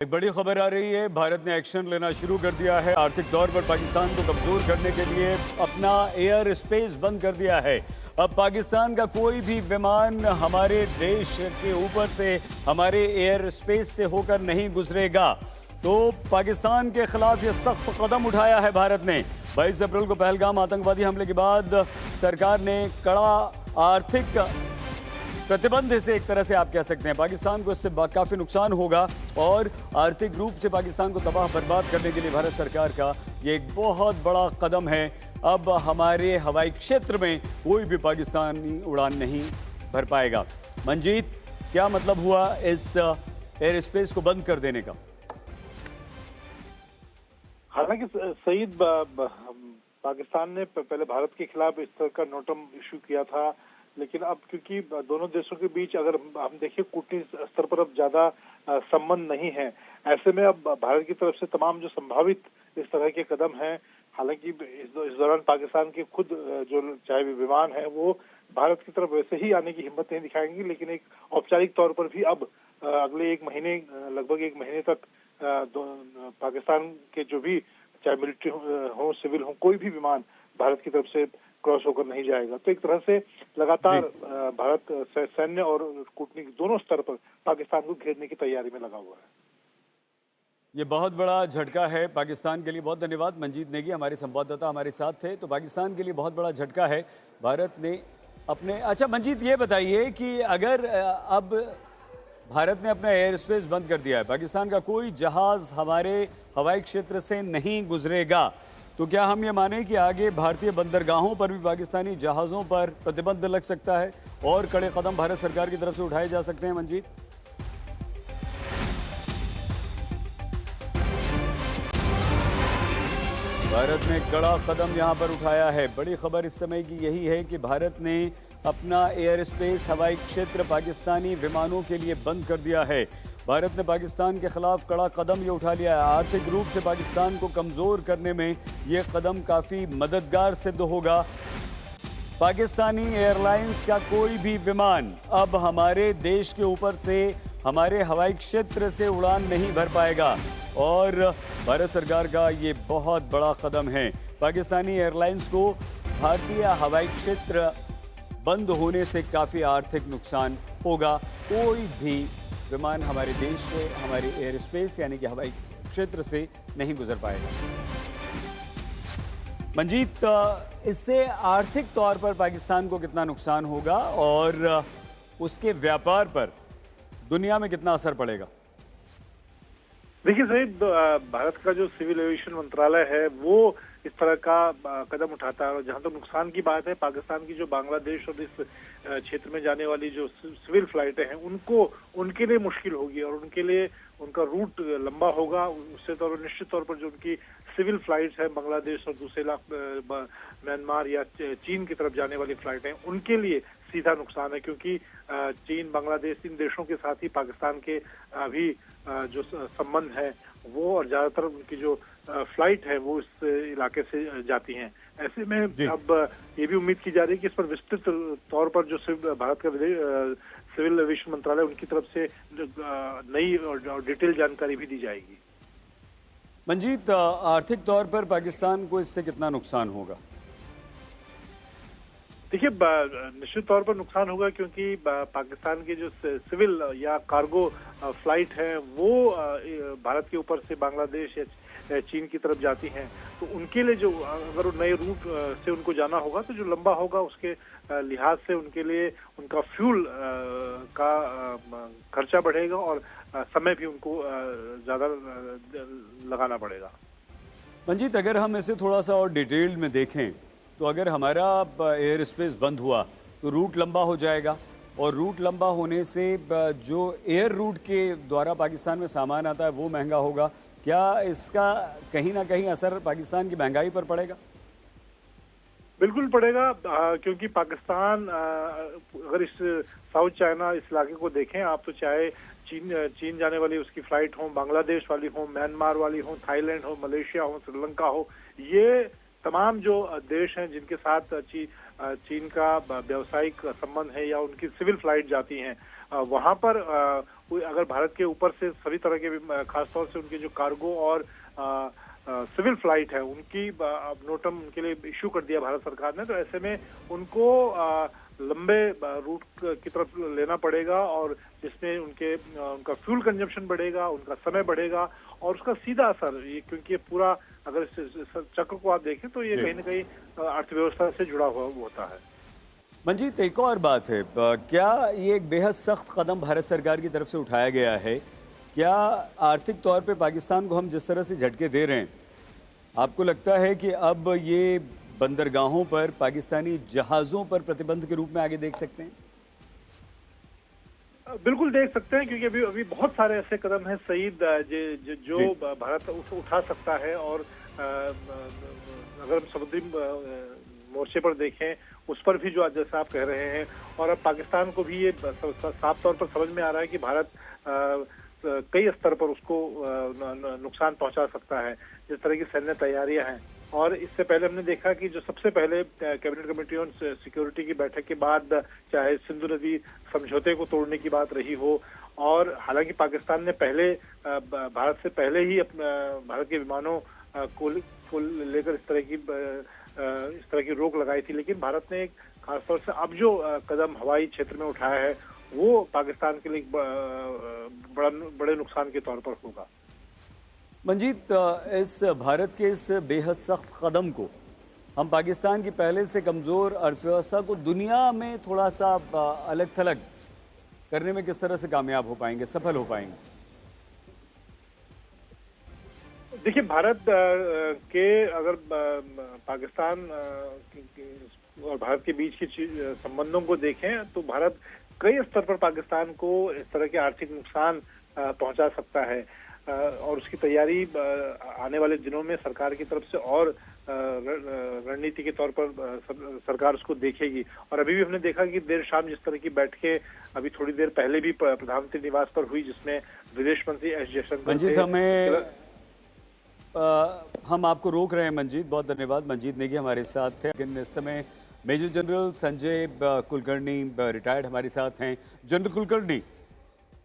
एक बड़ी खबर आ रही है। भारत ने एक्शन लेना शुरू कर दिया है। आर्थिक तौर पर पाकिस्तान को कमजोर करने के लिए अपना एयर स्पेस बंद कर दिया है। अब पाकिस्तान का कोई भी विमान हमारे देश के ऊपर से, हमारे एयर स्पेस से होकर नहीं गुजरेगा। तो पाकिस्तान के खिलाफ यह सख्त कदम उठाया है भारत ने। 22 अप्रैल को पहलगाम आतंकवादी हमले के बाद सरकार ने कड़ा आर्थिक प्रतिबंध से, एक तरह से आप कह सकते हैं, पाकिस्तान को इससे काफ़ी नुकसान होगा और आर्थिक रूप से पाकिस्तान को तबाह बर्बाद करने के लिए भारत सरकार का ये एक बहुत बड़ा कदम है। अब हमारे हवाई क्षेत्र में कोई भी पाकिस्तानी उड़ान नहीं भर पाएगा। मंजीत, क्या मतलब हुआ इस एयर स्पेस को बंद कर देने का? हालांकि सईद, पाकिस्तान ने पहले भारत के खिलाफ इस तरह का नोटम इशू किया था, लेकिन अब क्योंकि दोनों देशों के बीच अगर हम देखें कूटनीतिक स्तर पर अब ज्यादा संबंध नहीं है, ऐसे में अब भारत की तरफ से तमाम जो संभावित इस तरह के कदम हैं, हालांकि इस दौरान पाकिस्तान के खुद जो चाहे भी विमान है वो भारत की तरफ वैसे ही आने की हिम्मत नहीं दिखाएंगे, लेकिन एक औपचारिक तौर पर भी अब अगले एक महीने, लगभग एक महीने तक पाकिस्तान के जो भी चाहे मिलिट्री हो सिविल हो, कोई भी विमान भारत की तरफ से क्रॉस होकर नहीं जाएगा। तो एक तरह से लगातार भारत सैन्य और कूटनीतिक दोनों स्तर पर पाकिस्तान को घेरने की तैयारी में लगा हुआ है। ये बहुत बड़ा झटका है पाकिस्तान के लिए। बहुत धन्यवाद मंजीत नेगी, हमारे संवाददाता हमारे साथ थे। तो पाकिस्तान के लिए बहुत बड़ा झटका है। भारत ने अपने, अच्छा मंजीत ये बताइए कि अगर अब भारत ने अपना एयर स्पेस बंद कर दिया है, पाकिस्तान का कोई जहाज हमारे हवाई क्षेत्र से नहीं गुजरेगा, तो क्या हम ये माने कि आगे भारतीय बंदरगाहों पर भी पाकिस्तानी जहाज़ों पर प्रतिबंध लग सकता है और कड़े कदम भारत सरकार की तरफ से उठाए जा सकते हैं? मंजीत, भारत ने कड़ा कदम यहां पर उठाया है। बड़ी खबर इस समय की यही है कि भारत ने अपना एयर स्पेस, हवाई क्षेत्र पाकिस्तानी विमानों के लिए बंद कर दिया है। भारत ने पाकिस्तान के खिलाफ कड़ा कदम ये उठा लिया है। आर्थिक रूप से पाकिस्तान को कमज़ोर करने में ये कदम काफ़ी मददगार सिद्ध होगा। पाकिस्तानी एयरलाइंस का कोई भी विमान अब हमारे देश के ऊपर से, हमारे हवाई क्षेत्र से उड़ान नहीं भर पाएगा और भारत सरकार का ये बहुत बड़ा कदम है। पाकिस्तानी एयरलाइंस को भारतीय हवाई क्षेत्र बंद होने से काफ़ी आर्थिक नुकसान होगा। कोई भी विमान हमारे देश से, हमारे एयर स्पेस यानी कि हवाई क्षेत्र से नहीं गुजर पाएगा। मंजीत, इससे आर्थिक तौर पर पाकिस्तान को कितना नुकसान होगा और उसके व्यापार पर दुनिया में कितना असर पड़ेगा? देखिए सईद, भारत का जो सिविल एविएशन मंत्रालय है वो इस तरह का कदम उठाता है और जहां तक नुकसान की बात है, पाकिस्तान की जो बांग्लादेश और इस क्षेत्र में जाने वाली जो सिविल फ्लाइटें हैं उनके लिए मुश्किल होगी और उनके लिए उनका रूट लंबा होगा। उससे तो निश्चित तौर पर जो उनकी सिविल फ्लाइट्स हैं बांग्लादेश और दूसरे म्यांमार या चीन की तरफ जाने वाली फ्लाइटें, उनके लिए सीधा नुकसान है, क्योंकि चीन, बांग्लादेश, इन देशों के साथ ही पाकिस्तान के अभी जो संबंध है वो, और ज्यादातर उनकी जो फ्लाइट है वो इस इलाके से जाती हैं। ऐसे में अब ये भी उम्मीद की जा रही है कि इस पर विस्तृत तौर पर जो भारत का सिविल एविएशन मंत्रालय, उनकी तरफ से नई और डिटेल जानकारी भी दी जाएगी। मंजीत, आर्थिक तौर पर पाकिस्तान को इससे कितना नुकसान होगा? देखिए, निश्चित तौर पर नुकसान होगा, क्योंकि पाकिस्तान की जो सिविल या कार्गो फ्लाइट है वो भारत के ऊपर से बांग्लादेश या चीन की तरफ जाती हैं, तो उनके लिए जो अगर नए रूट से उनको जाना होगा तो जो लंबा होगा उसके लिहाज से उनके लिए उनका फ्यूल का खर्चा बढ़ेगा और समय भी उनको ज़्यादा लगाना पड़ेगा। मंजीत, अगर हम इसे थोड़ा सा और डिटेल में देखें तो अगर हमारा एयर स्पेस बंद हुआ तो रूट लंबा हो जाएगा और रूट लंबा होने से जो एयर रूट के द्वारा पाकिस्तान में सामान आता है वो महंगा होगा। क्या इसका कहीं ना कहीं असर पाकिस्तान की महंगाई पर पड़ेगा? बिल्कुल पड़ेगा, क्योंकि पाकिस्तान अगर इस साउथ चाइना इस इलाके को देखें आप, तो चाहे चीन जाने वाली उसकी फ्लाइट हो, बांग्लादेश वाली हो, म्यांमार वाली हो, थाईलैंड हो, मलेशिया हो, श्रीलंका हो, ये तमाम जो देश हैं जिनके साथ चीन का व्यावसायिक संबंध है या उनकी सिविल फ्लाइट जाती हैं, वहां पर अगर भारत के ऊपर से सभी तरह के खासतौर से उनके जो कार्गो और सिविल फ्लाइट है उनकी नोटम उनके लिए इशू कर दिया भारत सरकार ने, तो ऐसे में उनको लंबे रूट की तरफ लेना पड़ेगा और जिसमें उनका फ्यूल कंजप्शन बढ़ेगा, उनका समय बढ़ेगा और उसका सीधा असर ये, क्योंकि ये पूरा अगर इस चक्र को आप देखें तो ये कहीं ना कहीं अर्थव्यवस्था से जुड़ा हुआ होता है। मंजीत, एक और बात है, क्या ये एक बेहद सख्त कदम भारत सरकार की तरफ से उठाया गया है? क्या आर्थिक तौर पे पाकिस्तान को हम जिस तरह से झटके दे रहे हैं, आपको लगता है कि अब ये बंदरगाहों पर पाकिस्तानी जहाज़ों पर प्रतिबंध के रूप में आगे देख सकते हैं? बिल्कुल देख सकते हैं, क्योंकि अभी अभी बहुत सारे ऐसे कदम हैं सईद जो भारत उठा सकता है। और अगर हम समुद्री मोर्चे पर देखें उस पर भी जो आज जैसा आप कह रहे हैं, और अब पाकिस्तान को भी ये साफ तौर पर समझ में आ रहा है कि भारत कई स्तर पर उसको नुकसान पहुंचा सकता है, जिस तरह की सैन्य तैयारियां हैं। और इससे पहले हमने देखा कि जो सबसे पहले कैबिनेट कमेटी ऑन सिक्योरिटी की बैठक के बाद चाहे सिंधु नदी समझौते को तोड़ने की बात रही हो, और हालांकि पाकिस्तान ने पहले भारत से पहले ही भारत के विमानों को लेकर इस तरह की रोक लगाई थी, लेकिन भारत ने खासतौर से अब जो कदम हवाई क्षेत्र में उठाया है वो पाकिस्तान के लिए बड़े नुकसान के तौर पर होगा। मंजीत, इस भारत के इस बेहद सख्त कदम को हम पाकिस्तान की पहले से कमज़ोर अर्थव्यवस्था को दुनिया में थोड़ा सा अलग थलग करने में किस तरह से कामयाब हो पाएंगे, सफल हो पाएंगे? देखिए, भारत के अगर पाकिस्तान और भारत के बीच की संबंधों को देखें तो भारत कई स्तर पर पाकिस्तान को इस तरह के आर्थिक नुकसान पहुंचा सकता है, और उसकी तैयारी आने वाले दिनों में सरकार की तरफ से और रणनीति के तौर पर सरकार उसको देखेगी। और अभी भी हमने देखा कि देर शाम जिस तरह की बैठकें अभी थोड़ी देर पहले भी प्रधानमंत्री निवास पर हुई, जिसमें विदेश मंत्री एस जयशंकर मंजीत, हम आपको रोक रहे हैं। मंजीत, बहुत धन्यवाद। मंजीत नेगी हमारे साथ थे, लेकिन इस समय major general Sanjay Kulkarni retired हमारे साथ हैं। General Kulkarni,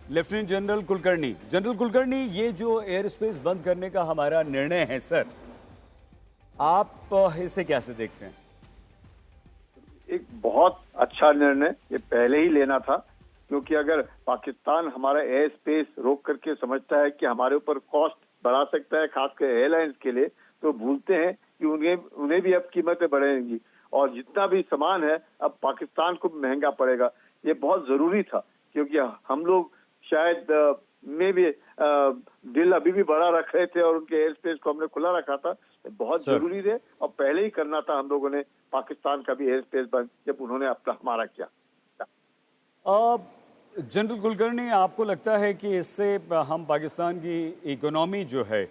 lieutenant general Kulkarni, general Kulkarni, ये जो एयर स्पेस बंद करने का हमारा निर्णय है सर, आप इसे कैसे देखते हैं? एक बहुत अच्छा निर्णय ये पहले ही लेना था, क्योंकि अगर पाकिस्तान हमारा एयर स्पेस रोक करके समझता है कि हमारे ऊपर कॉस्ट बढ़ा सकता है, खासकर एयरलाइंस के लिए, तो भूलते हैं कि उन्हें भी अब कीमतें बढ़ेंगी और जितना भी सामान है अब पाकिस्तान को महंगा पड़ेगा। ये बहुत जरूरी था, क्योंकि हम लोग शायद में भी दिल अभी भी बड़ा रख रहे थे और उनके एयर स्पेस को हमने खुला रखा था। बहुत जरूरी है और पहले ही करना था हम लोगों ने पाकिस्तान का भी एयर स्पेस बंद, जब उन्होंने अपना हमारा किया। जनरल कुलकर्णी, आपको लगता है कि इससे हम पाकिस्तान की इकोनॉमी जो है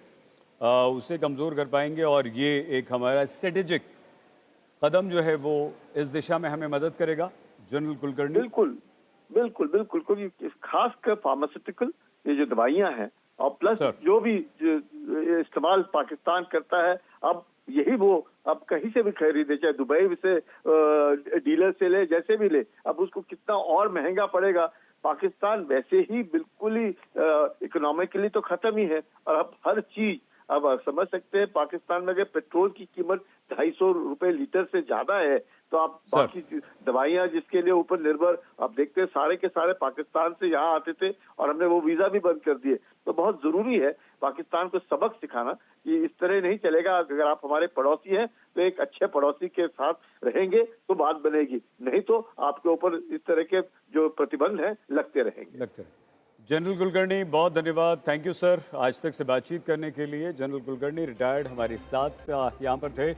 उसे कमज़ोर कर पाएंगे और ये एक हमारा स्ट्रेटेजिक कदम जो है वो इस दिशा में हमें मदद करेगा? जनरल कुलकर्णी, बिल्कुल बिल्कुल बिल्कुल, क्योंकि खासकर फार्मास्यूटिकल ये जो दवाइयां हैं और प्लस जो भी इस्तेमाल पाकिस्तान करता है, अब यही वो अब कहीं से भी खरीदे, चाहे दुबई से डीलर से ले, जैसे भी ले, अब उसको कितना और महंगा पड़ेगा। पाकिस्तान वैसे ही बिल्कुल ही इकोनॉमिकली तो खत्म ही है, और अब हर चीज अब समझ सकते हैं पाकिस्तान में अगर पेट्रोल की कीमत 250 रुपए लीटर से ज्यादा है, तो आप बाकी दवाइयां जिसके लिए ऊपर निर्भर, आप देखते हैं सारे के सारे पाकिस्तान से यहाँ आते थे और हमने वो वीजा भी बंद कर दिए। तो बहुत जरूरी है पाकिस्तान को सबक सिखाना कि इस तरह नहीं चलेगा। अगर आप हमारे पड़ोसी हैं तो एक अच्छे पड़ोसी के साथ रहेंगे तो बात बनेगी, नहीं तो आपके ऊपर इस तरह के जो प्रतिबंध हैं लगते रहेंगे। जनरल कुलकर्णी, बहुत धन्यवाद। थैंक यू सर, आज तक से बातचीत करने के लिए। जनरल कुलकर्णी रिटायर्ड हमारे साथ यहाँ पर थे।